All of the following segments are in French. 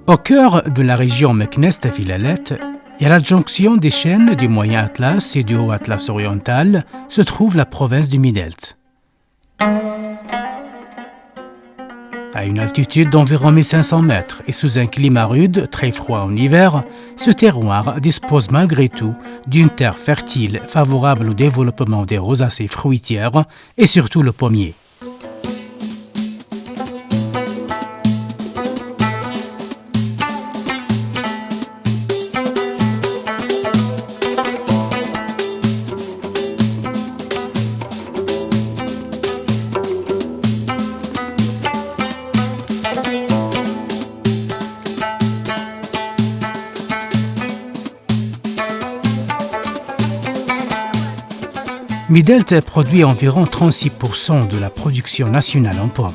Au cœur de la région Meknès-Tafilalet, et à l'adjonction des chaînes du Moyen Atlas et du Haut Atlas oriental, se trouve la province du Midelt. À une altitude d'environ 1500 mètres et sous un climat rude, très froid en hiver, ce terroir dispose malgré tout d'une terre fertile, favorable au développement des rosacées fruitières et surtout le pommier. Midelt produit environ 36% de la production nationale en pommes.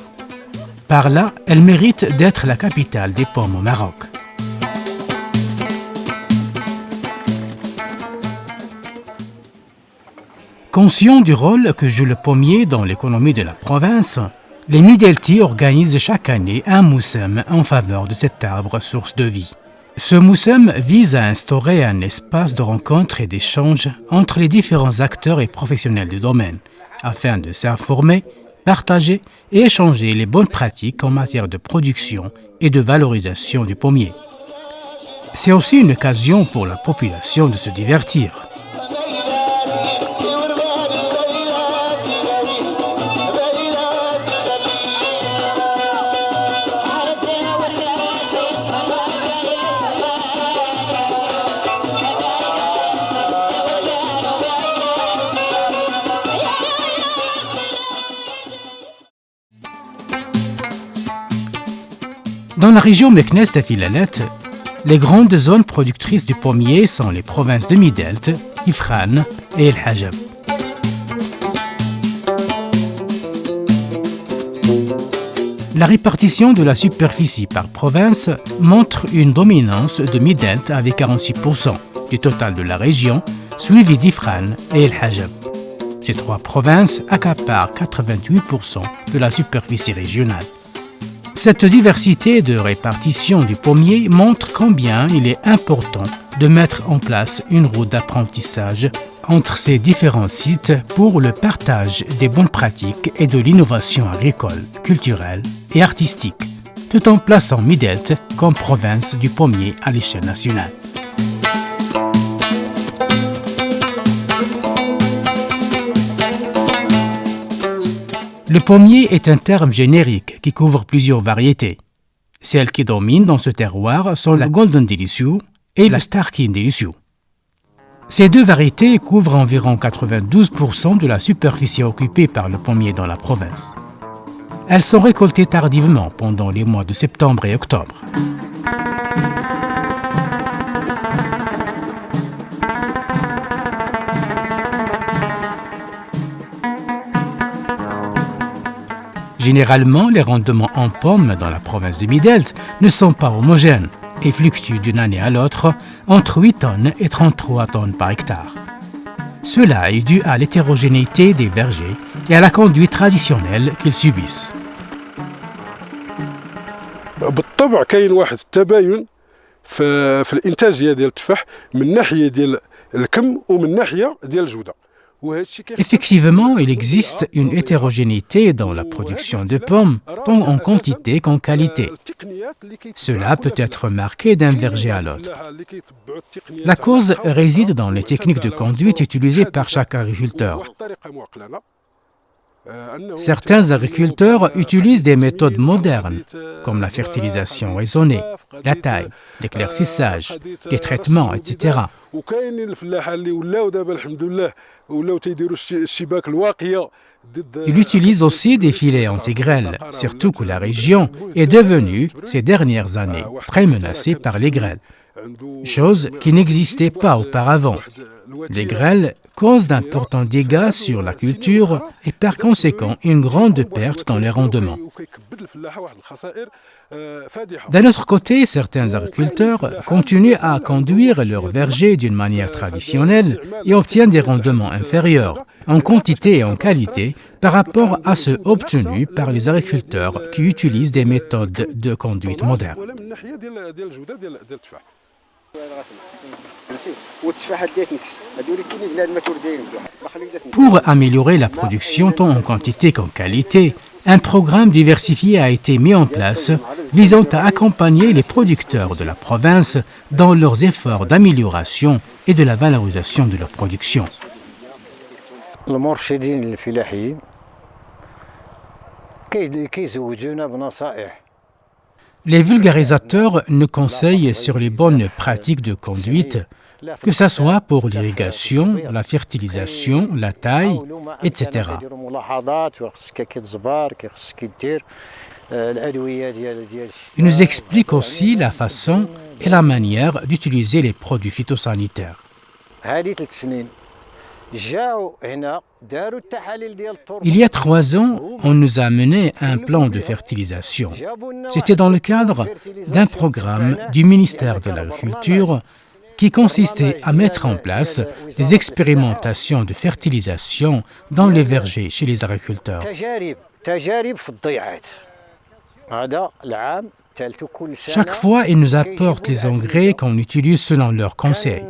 Par là, elle mérite d'être la capitale des pommes au Maroc. Conscient du rôle que joue le pommier dans l'économie de la province, les Mideltis organisent chaque année un moussem en faveur de cet arbre source de vie. Ce moussem vise à instaurer un espace de rencontre et d'échange entre les différents acteurs et professionnels du domaine, afin de s'informer, partager et échanger les bonnes pratiques en matière de production et de valorisation du pommier. C'est aussi une occasion pour la population de se divertir. Dans la région Meknès-Tafilalet, les grandes zones productrices du pommier sont les provinces de Midelt, Ifrane et El Hajab. La répartition de la superficie par province montre une dominance de Midelt avec 46% du total de la région, suivi d'Ifrane et El Hajab. Ces trois provinces accaparent 88% de la superficie régionale. Cette diversité de répartition du pommier montre combien il est important de mettre en place une route d'apprentissage entre ces différents sites pour le partage des bonnes pratiques et de l'innovation agricole, culturelle et artistique, tout en plaçant Midelt comme province du pommier à l'échelle nationale. Le pommier est un terme générique qui couvre plusieurs variétés. Celles qui dominent dans ce terroir sont la Golden Delicious et la Starkin Delicious. Ces deux variétés couvrent environ 92% de la superficie occupée par le pommier dans la province. Elles sont récoltées tardivement pendant les mois de septembre et octobre. Généralement, les rendements en pommes dans la province de Midelt ne sont pas homogènes et fluctuent d'une année à l'autre entre 8 tonnes et 33 tonnes par hectare. Cela est dû à l'hétérogénéité des vergers et à la conduite traditionnelle qu'ils subissent. بالطبع كاين واحد التباين في الانتاجيه ديال التفاح من ناحيه ديال الكم ومن ناحيه ديال الجوده. Effectivement, il existe une hétérogénéité dans la production de pommes, tant en quantité qu'en qualité. Cela peut être remarqué d'un verger à l'autre. La cause réside dans les techniques de conduite utilisées par chaque agriculteur. Certains agriculteurs utilisent des méthodes modernes, comme la fertilisation raisonnée, la taille, l'éclaircissage, les traitements, etc. Il utilise aussi des filets anti-grêle, surtout que la région est devenue, ces dernières années, très menacée par les grêles, chose qui n'existait pas auparavant. Les grêles causent d'importants dégâts sur la culture et par conséquent une grande perte dans les rendements. D'un autre côté, certains agriculteurs continuent à conduire leurs vergers d'une manière traditionnelle et obtiennent des rendements inférieurs, en quantité et en qualité, par rapport à ceux obtenus par les agriculteurs qui utilisent des méthodes de conduite modernes. Pour améliorer la production tant en quantité qu'en qualité, un programme diversifié a été mis en place visant à accompagner les producteurs de la province dans leurs efforts d'amélioration et de la valorisation de leur production. Les vulgarisateurs nous conseillent sur les bonnes pratiques de conduite, que ce soit pour l'irrigation, la fertilisation, la taille, etc. Ils nous expliquent aussi la façon et la manière d'utiliser les produits phytosanitaires. Il y a 3 ans, on nous a amené un plan de fertilisation. C'était dans le cadre d'un programme du ministère de l'Agriculture qui consistait à mettre en place des expérimentations de fertilisation dans les vergers chez les agriculteurs. Chaque fois, ils nous apportent les engrais qu'on utilise selon leurs conseils.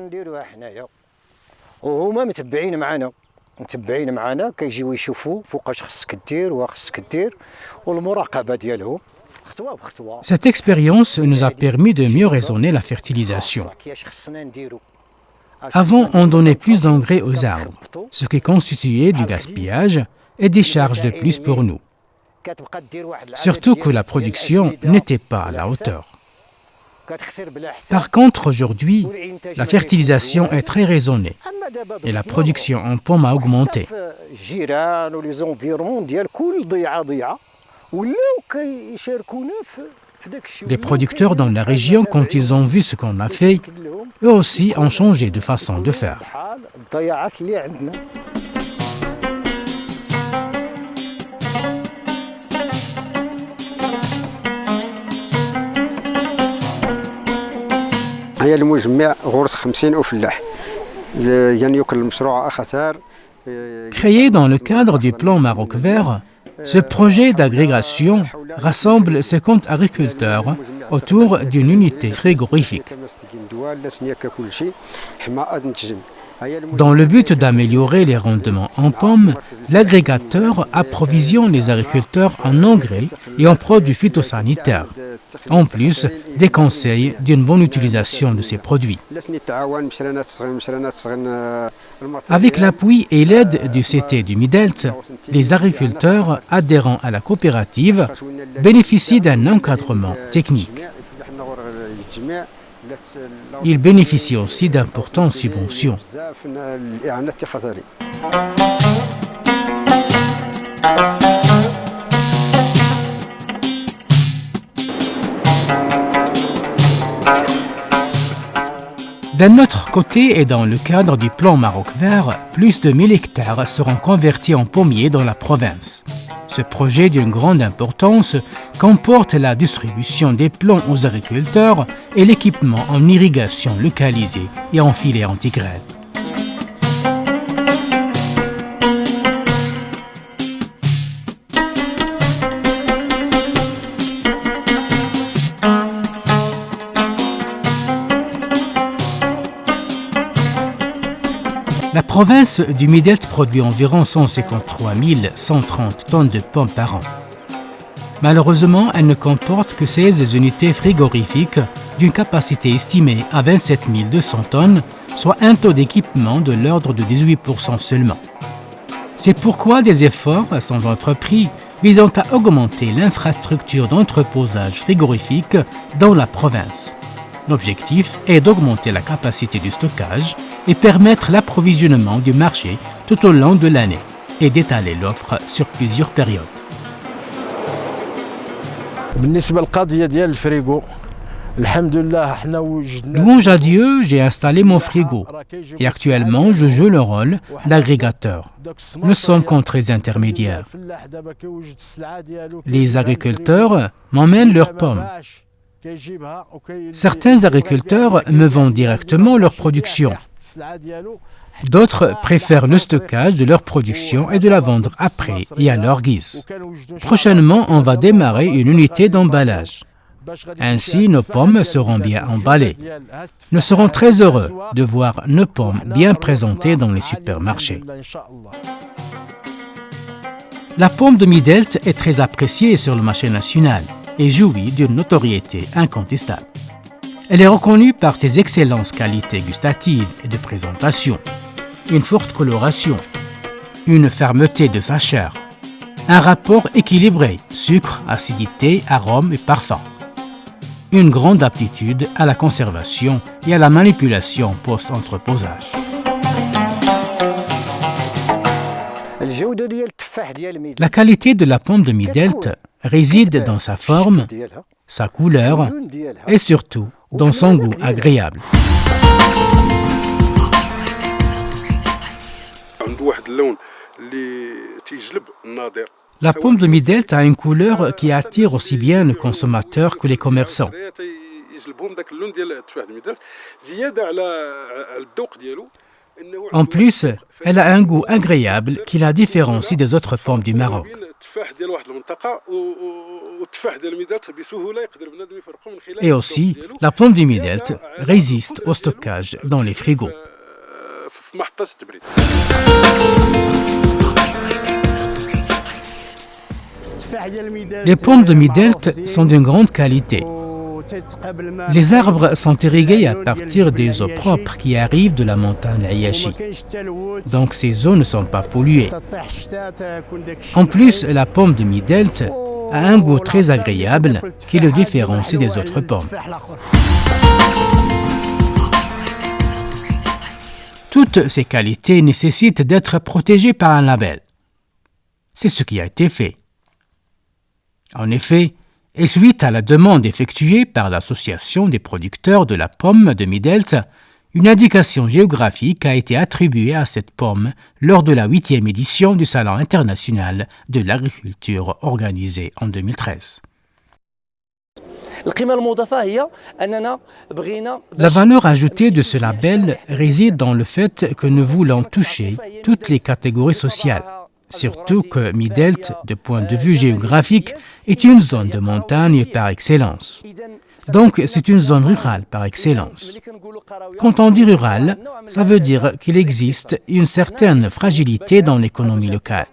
Cette expérience nous a permis de mieux raisonner la fertilisation. Avant, on donnait plus d'engrais aux arbres, ce qui constituait du gaspillage et des charges de plus pour nous. Surtout que la production n'était pas à la hauteur. Par contre, aujourd'hui, la fertilisation est très raisonnée et la production en pommes a augmenté. Les producteurs dans la région, quand ils ont vu ce qu'on a fait, eux aussi ont changé de façon de faire. Créé dans le cadre du plan Maroc Vert, ce projet d'agrégation rassemble 50 agriculteurs autour d'une unité frigorifique. Dans le but d'améliorer les rendements en pommes, l'agrégateur approvisionne les agriculteurs en engrais et en produits phytosanitaires, en plus des conseils d'une bonne utilisation de ces produits. Avec l'appui et l'aide du CT du Midelt, les agriculteurs adhérents à la coopérative bénéficient d'un encadrement technique. Ils bénéficient aussi d'importantes subventions. D'un autre côté et dans le cadre du plan Maroc Vert, plus de 1000 hectares seront convertis en pommiers dans la province. Ce projet d'une grande importance comporte la distribution des plants aux agriculteurs et l'équipement en irrigation localisée et en filets anti-grêle. La province du Midelt produit environ 153 130 tonnes de pommes par an. Malheureusement, elle ne comporte que 16 unités frigorifiques d'une capacité estimée à 27 200 tonnes, soit un taux d'équipement de l'ordre de 18% seulement. C'est pourquoi des efforts sont entrepris visant à augmenter l'infrastructure d'entreposage frigorifique dans la province. L'objectif est d'augmenter la capacité du stockage et permettre l'approvisionnement du marché tout au long de l'année et d'étaler l'offre sur plusieurs périodes. بالنسبة للقضية ديال الفريغو Louange à Dieu, j'ai installé mon frigo et actuellement je joue le rôle d'agrégateur. Nous sommes contre les intermédiaires. Les agriculteurs m'emmènent leurs pommes. Certains agriculteurs me vendent directement leur production. D'autres préfèrent le stockage de leur production et de la vendre après et à leur guise. Prochainement, on va démarrer une unité d'emballage. Ainsi, nos pommes seront bien emballées. Nous serons très heureux de voir nos pommes bien présentées dans les supermarchés. La pomme de Midelt est très appréciée sur le marché national et jouit d'une notoriété incontestable. Elle est reconnue par ses excellentes qualités gustatives et de présentation, une forte coloration, une fermeté de sa chair, un rapport équilibré, sucre, acidité, arôme et parfum, une grande aptitude à la conservation et à la manipulation post-entreposage. La qualité de la pomme de Midelt réside dans sa forme, sa couleur et surtout dans son goût agréable. La pomme de Midelt a une couleur qui attire aussi bien le consommateur que les commerçants. En plus, elle a un goût agréable qui la différencie des autres pommes du Maroc. Et aussi, la pomme de Midelt résiste au stockage dans les frigos. Les pommes de Midelt sont d'une grande qualité. Les arbres sont irrigués à partir des eaux propres qui arrivent de la montagne Ayashi. Donc ces eaux ne sont pas polluées. En plus, la pomme de Midelt a un goût très agréable qui le différencie des autres pommes. Toutes ces qualités nécessitent d'être protégées par un label. C'est ce qui a été fait. En effet, et suite à la demande effectuée par l'Association des producteurs de la pomme de Midelt, une indication géographique a été attribuée à cette pomme lors de la 8e édition du Salon international de l'agriculture organisé en 2013. La valeur ajoutée de ce label réside dans le fait que nous voulons toucher toutes les catégories sociales. Surtout que Midelt, de point de vue géographique, est une zone de montagne par excellence. Donc, c'est une zone rurale par excellence. Quand on dit rural, ça veut dire qu'il existe une certaine fragilité dans l'économie locale.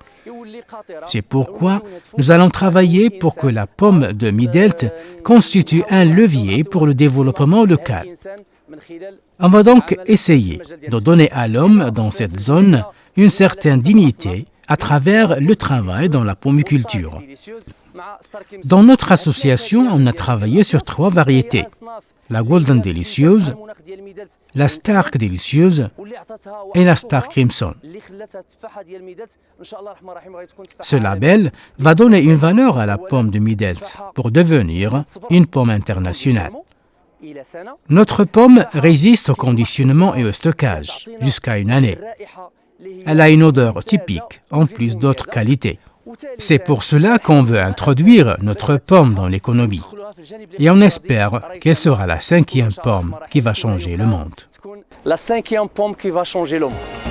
C'est pourquoi nous allons travailler pour que la pomme de Midelt constitue un levier pour le développement local. On va donc essayer de donner à l'homme dans cette zone une certaine dignité à travers le travail dans la pommiculture. Dans notre association, on a travaillé sur 3 variétés. La Golden Delicieuse, la Stark Delicieuse et la Star Crimson. Ce label va donner une valeur à la pomme de Midelt pour devenir une pomme internationale. Notre pomme résiste au conditionnement et au stockage jusqu'à une année. Elle a une odeur typique, en plus d'autres qualités. C'est pour cela qu'on veut introduire notre pomme dans l'économie. Et on espère qu'elle sera la 5e pomme qui va changer le monde. La 5e pomme qui va changer le monde.